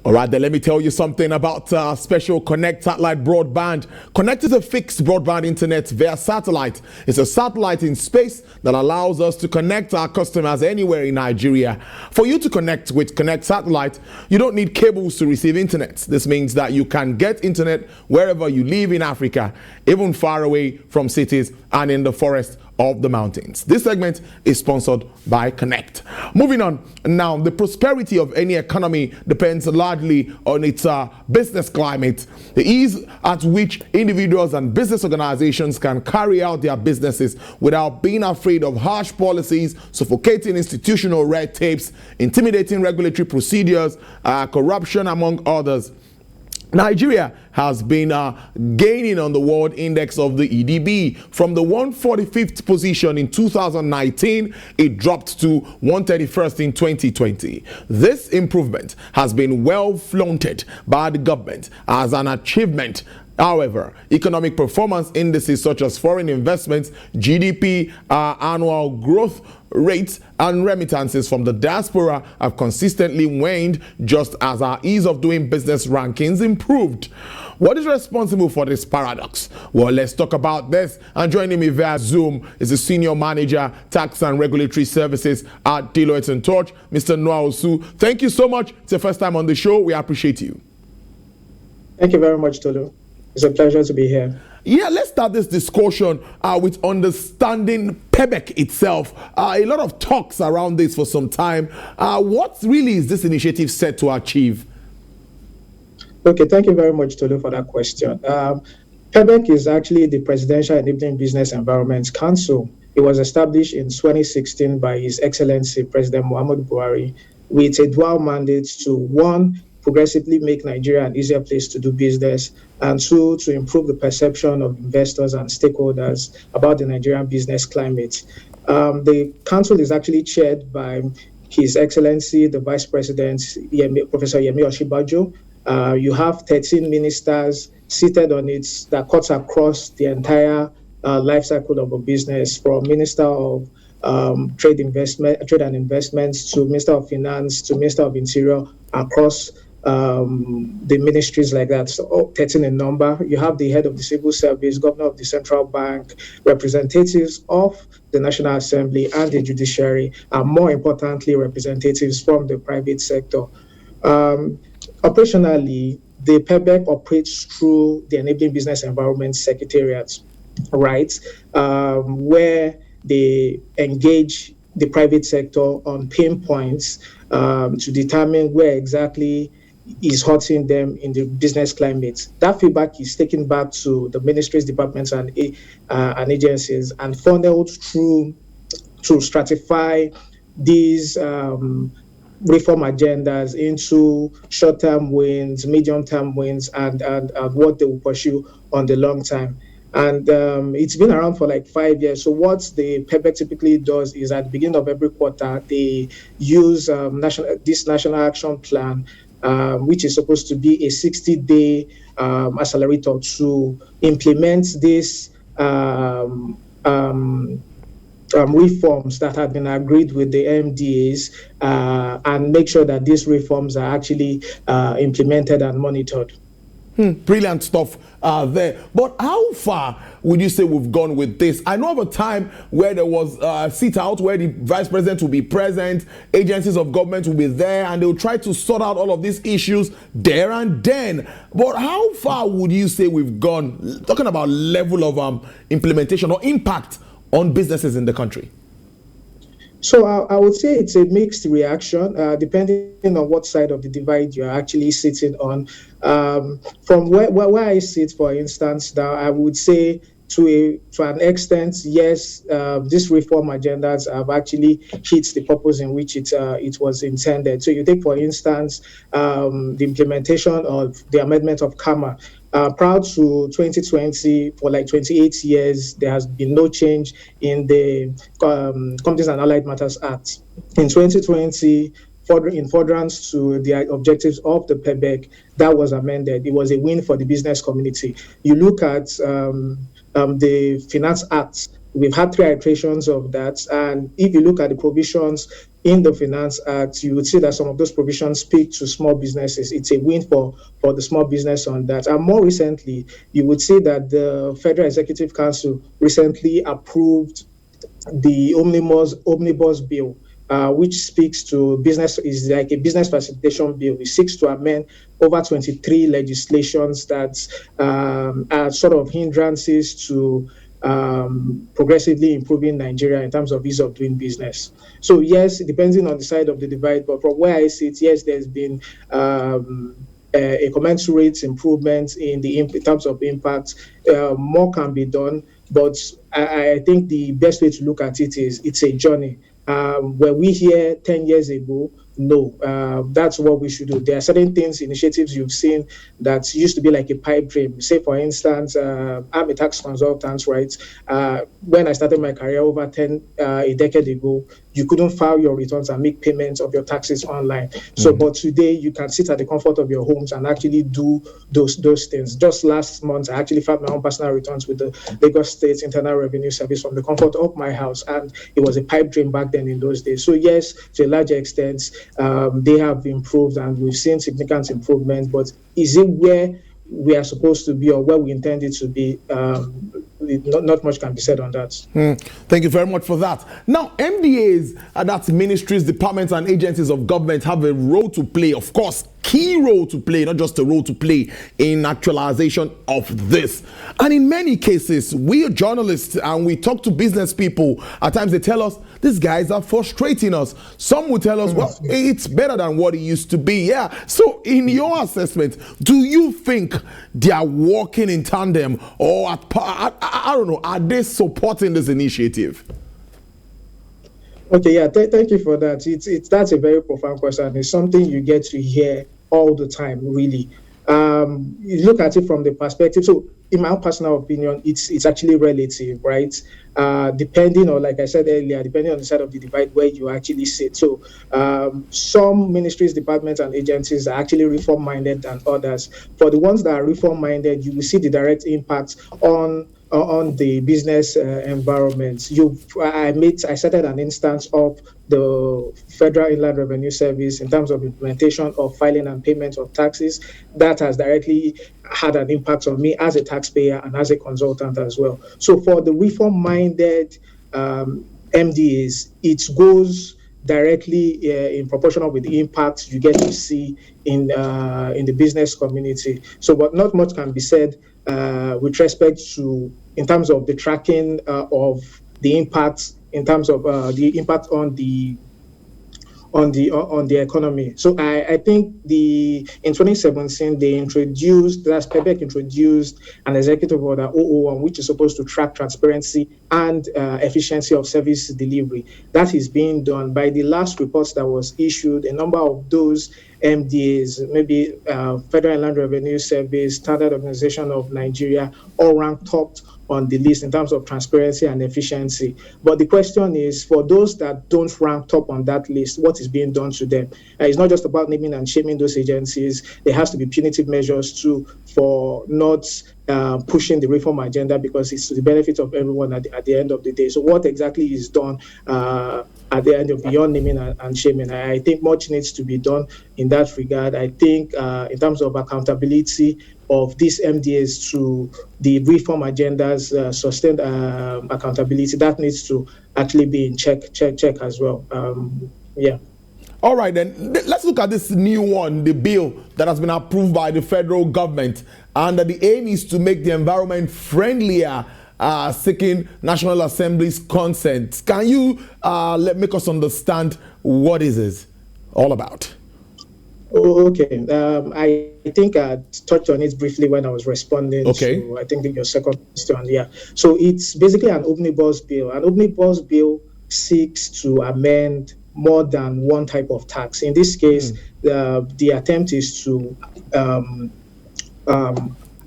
All right, then let me tell you something about special Connect satellite broadband. Connect is a fixed broadband internet via satellite. It's a satellite in space that allows us to connect our customers anywhere in Nigeria. For you to connect with Connect satellite, you don't need cables to receive internet. This means that you can get internet wherever you live in Africa, even far away from cities and in the forest of the mountains. This segment is sponsored by Connect. Moving on now, the prosperity of any economy depends largely on its business climate, the ease at which individuals and business organizations can carry out their businesses without being afraid of harsh policies, suffocating institutional red tapes, intimidating regulatory procedures, corruption, among others. Nigeria has been gaining on the world index of the EDB. From the 145th position in 2019, it dropped to 131st in 2020. This improvement has been well flaunted by the government as an achievement. However, economic performance indices such as foreign investments, GDP, annual growth rates, and remittances from the diaspora have consistently waned, just as our ease of doing business rankings improved. What is responsible for this paradox? Well, let's talk about this. And joining me via Zoom is the Senior Manager, Tax and Regulatory Services at Deloitte & Touch, Mr. Noah Osu. Thank you so much. It's your first time on the show. We appreciate you. Thank you very much, Tolu. It's a pleasure to be here. Yeah, let's start this discussion with understanding PEBEC itself. A lot of talks around this for some time. What really is this initiative set to achieve? Okay, thank you very much, Tolu, for that question. PEBEC is actually the Presidential Enabling Business Environment Council. It was established in 2016 by His Excellency President Muhammadu Buhari with a dual mandate to, one, progressively make Nigeria an easier place to do business, and two, to improve the perception of investors and stakeholders about the Nigerian business climate. The council is actually chaired by His Excellency, the Vice President, Professor Yemi Oshibajo. You have 13 ministers seated on it that cuts across the entire life cycle of a business, from Minister of Trade and Investments to Minister of Finance to Minister of Interior, across the ministries like that, so 13 in number. You have the head of the civil service, governor of the central bank, representatives of the National Assembly and the judiciary, and more importantly, representatives from the private sector. Operationally, the PEBEC operates through the Enabling Business Environment Secretariat, right, where they engage the private sector on pain points to determine where exactly is hurting them in the business climate. That feedback is taken back to the ministries, departments, and agencies, and funneled through to stratify these reform agendas into short-term wins, medium-term wins, and what they will pursue on the long time. And it's been around for like 5 years. So what the PEBEC typically does is, at the beginning of every quarter, they use this National Action Plan, which is supposed to be a 60-day accelerator to implement these reforms that have been agreed with the MDAs, and make sure that these reforms are actually implemented and monitored. Brilliant stuff there. But how far would you say we've gone with this? I know of a time where there was a sit out where the vice president will be present, agencies of government will be there, and they'll try to sort out all of these issues there and then. But how far would you say we've gone, talking about level of implementation or impact on businesses in the country? So I would say it's a mixed reaction, depending on what side of the divide you're actually sitting on. From where I sit, for instance, now I would say to an extent, yes, these reform agendas have actually hit the purpose in which it was intended. So you take, for instance, the implementation of the amendment of CAMA. Prior to 2020, for like 28 years, there has been no change in the Companies and Allied Matters Act. In 2020, in furtherance to the objectives of the PEBEC, that was amended. It was a win for the business community. You look at the Finance Act, we've had 3 iterations of that. And if you look at the provisions in the Finance Act, you would see that some of those provisions speak to small businesses. It's a win for the small business on that. And more recently, you would see that the Federal Executive Council recently approved the omnibus bill, which speaks to business, is like a business facilitation bill. It seeks to amend over 23 legislations that are sort of hindrances to progressively improving Nigeria in terms of ease of doing business. So yes, depending on the side of the divide, but from where I sit, yes, there's been a commensurate improvement in terms of impact. More can be done, but I think the best way to look at it is it's a journey. Were we here 10 years ago? No, that's what we should do. There are certain things, initiatives you've seen that used to be like a pipe dream. Say, for instance, I'm a tax consultant, right? When I started my career over a decade ago, you couldn't file your returns and make payments of your taxes online. So, but today you can sit at the comfort of your homes and actually do those things. Just last month, I actually filed my own personal returns with the Lagos State Internal Revenue Service from the comfort of my house, and it was a pipe dream back then in those days. So yes, to a large extent, they have improved, and we've seen significant improvement. But is it where we are supposed to be or where we intend it to be? Not much can be said on that. Thank you very much for that. Now, MDAs, that's ministries, departments, and agencies of government, have a role to play, of course, key role to play, not just a role to play in actualization of this. And in many cases, we are journalists and we talk to business people. At times they tell us, these guys are frustrating us. Some will tell us, well, it's better than what it used to be. Yeah. So in your assessment, do you think they are working in tandem, or I don't know, are they supporting this initiative? Okay, yeah, thank you for that. That's a very profound question. It's something you get to hear all the time, really. You look at it from the perspective. So, in my own personal opinion, it's actually relative, right? Depending on, like I said earlier, depending on the side of the divide where you actually sit. So, some ministries, departments, and agencies are actually reform-minded than others. For the ones that are reform-minded, you will see the direct impact on the business environment. I cited an instance of the Federal Inland Revenue Service in terms of implementation of filing and payment of taxes. That has directly had an impact on me as a taxpayer and as a consultant as well. So for the reform-minded MDAs, it goes directly in proportional with the impact you get to see in the business community. So, but not much can be said with respect to, in terms of the tracking of the impact, in terms of the impact on the economy. So I think in 2017 PEBEC introduced an executive order 001, which is supposed to track transparency and efficiency of service delivery. That is being done. By the last reports that was issued, a number of those MDAs, maybe Federal Inland Revenue Service, Standard Organization of Nigeria, all ranked top on the list in terms of transparency and efficiency. But the question is, for those that don't rank top on that list, what is being done to them? It's not just about naming and shaming those agencies. There has to be punitive measures too for not pushing the reform agenda, because it's to the benefit of everyone at the end of the day. So what exactly is done at the end of beyond naming and shaming? I think much needs to be done in that regard. I think in terms of accountability of these MDAs to the reform agendas, sustained accountability, that needs to actually be in check as well. Yeah. All right, then let's look at this new one, the bill that has been approved by the federal government, and the aim is to make the environment friendlier, seeking National Assembly's consent. Can you make us understand what is this all about? Okay, I think I touched on it briefly when I was responding to, I think, your second question. Yeah, so it's basically an omnibus bill. An omnibus bill seeks to amend more than one type of tax. In this case, the attempt is to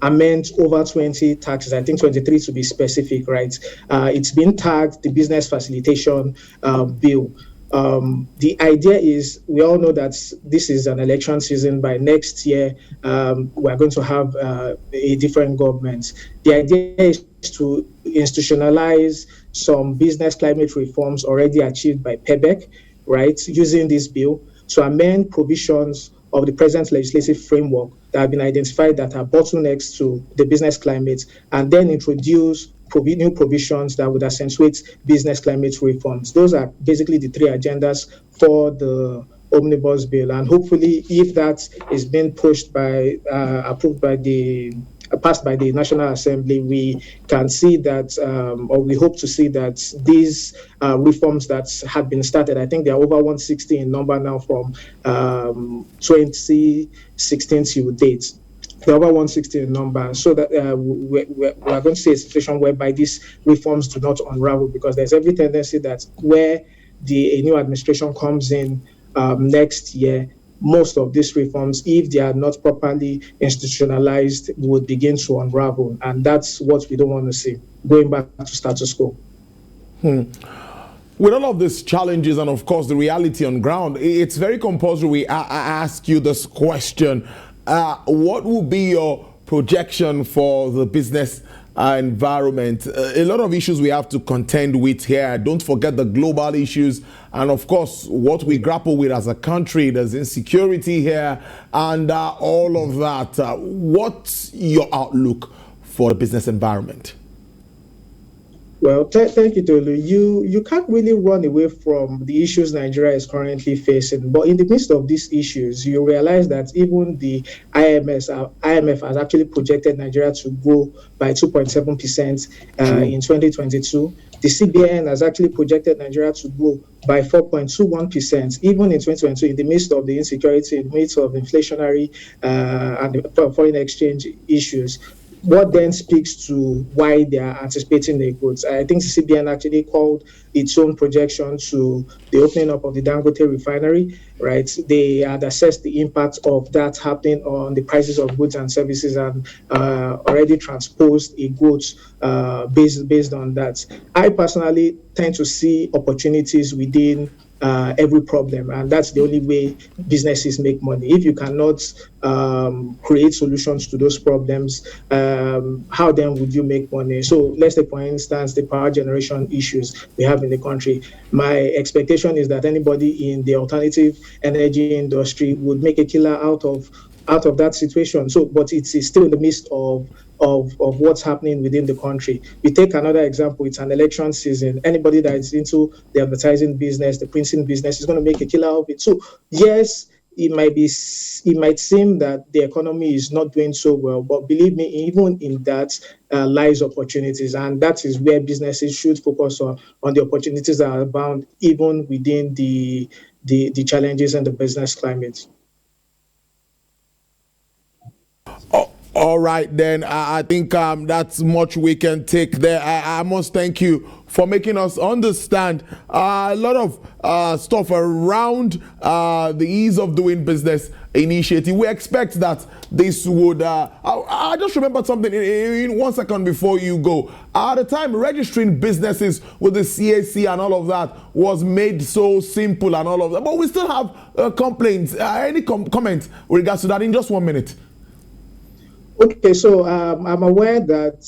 amend over 20 taxes, I think 23 to be specific, right? It's been tagged the business facilitation bill. The idea is, we all know that this is an election season. By next year, we're going to have a different government. The idea is to institutionalize some business climate reforms already achieved by PEBEC, right, using this bill to amend provisions of the present legislative framework that have been identified that are bottlenecks to the business climate, and then introduce new provisions that would accentuate business climate reforms. Those are basically the three agendas for the omnibus bill, and hopefully, if that is being pushed by approved by the passed by the National Assembly, we can see that, or we hope to see that these reforms that have been started, I think they are over 160 in number now from 2016 to date. They're over 160 in number, so that we're going to see a situation whereby these reforms do not unravel, because there's every tendency that where a new administration comes in next year, most of these reforms, if they are not properly institutionalized, would begin to unravel. And that's what we don't want to see, going back to status quo. With all of these challenges and, of course, the reality on ground, it's very compulsory I ask you this question. What will be your projection for the business environment? A lot of issues we have to contend with here. Don't forget the global issues and, of course, what we grapple with as a country. There's insecurity here and all of that. What's your outlook for the business environment? Well, thank you, Tolu. You can't really run away from the issues Nigeria is currently facing. But in the midst of these issues, you realize that even the IMF has actually projected Nigeria to grow by 2.7% in 2022. The CBN has actually projected Nigeria to grow by 4.21%, even in 2022, in the midst of the insecurity, in the midst of inflationary and the foreign exchange issues. What then speaks to why they are anticipating the growth? I think the CBN actually called its own projection to the opening up of the Dangote refinery, right? They had assessed the impact of that happening on the prices of goods and services and already transposed a growth based on that. I personally tend to see opportunities within every problem, and that's the only way businesses make money. If you cannot create solutions to those problems, how then would you make money? So let's take, for instance, the power generation issues we have in the country. My expectation is that anybody in the alternative energy industry would make a killer out of that situation. So, but it's still in the midst of what's happening within the country. We take another example, it's an election season. Anybody that is into the advertising business, the printing business, is going to make a killer of it. So yes, it might seem that the economy is not doing so well, but believe me, even in that lies opportunities, and that is where businesses should focus on the opportunities that are abound, even within the challenges and the business climate. All right, then. I think that's much we can take there. I must thank you for making us understand a lot of stuff around the ease of doing business initiative. We expect that this would... I just remembered something in 1 second before you go. At the time, registering businesses with the CAC and all of that was made so simple and all of that. But we still have complaints. Any comments with regards to that in just 1 minute? Okay, so I'm aware that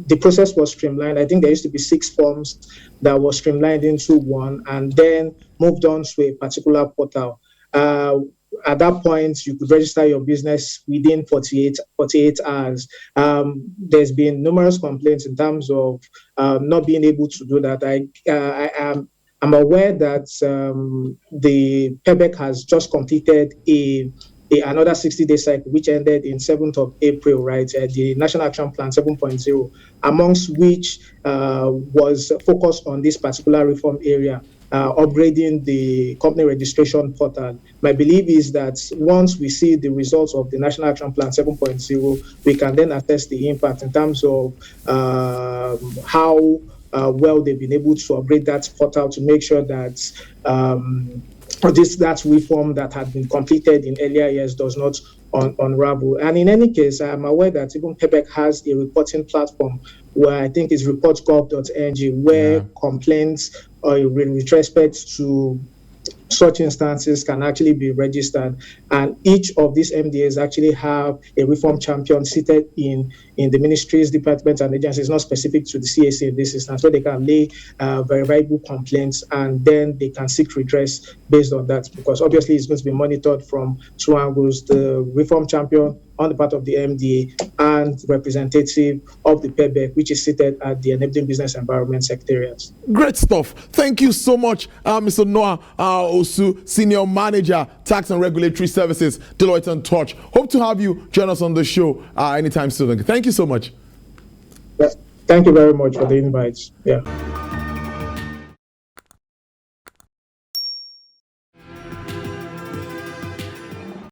the process was streamlined. I think there used to be 6 forms that were streamlined into one and then moved on to a particular portal. At that point, you could register your business within 48 hours. There's been numerous complaints in terms of not being able to do that. I'm aware that the PEBEC has just completed another 60-day cycle, which ended in 7th of April, right? The National Action Plan 7.0, amongst which was focused on this particular reform area, upgrading the company registration portal. My belief is that once we see the results of the National Action Plan 7.0, we can then assess the impact in terms of how well they've been able to upgrade that portal to make sure that that reform that had been completed in earlier years does not unravel. And in any case, I'm aware that even PEBEC has a reporting platform where I think it's reportgov.ng, where complaints with respect to such instances can actually be registered, and each of these MDAs actually have a reform champion seated in the ministries, departments, and agencies, not specific to the CAC in this instance, where they can lay verifiable complaints, and then they can seek redress based on that, because obviously it's going to be monitored from two angles: the reform champion on the part of the MDA and representative of the PEBEC, which is seated at the Enabling Business Environment Secretariat. Great stuff. Thank you so much, Mr. Noah Osu, Senior Manager, Tax and Regulatory Services, Deloitte & Touch. Hope to have you join us on the show anytime soon. Thank you so much. Thank you very much for the invite. Yeah.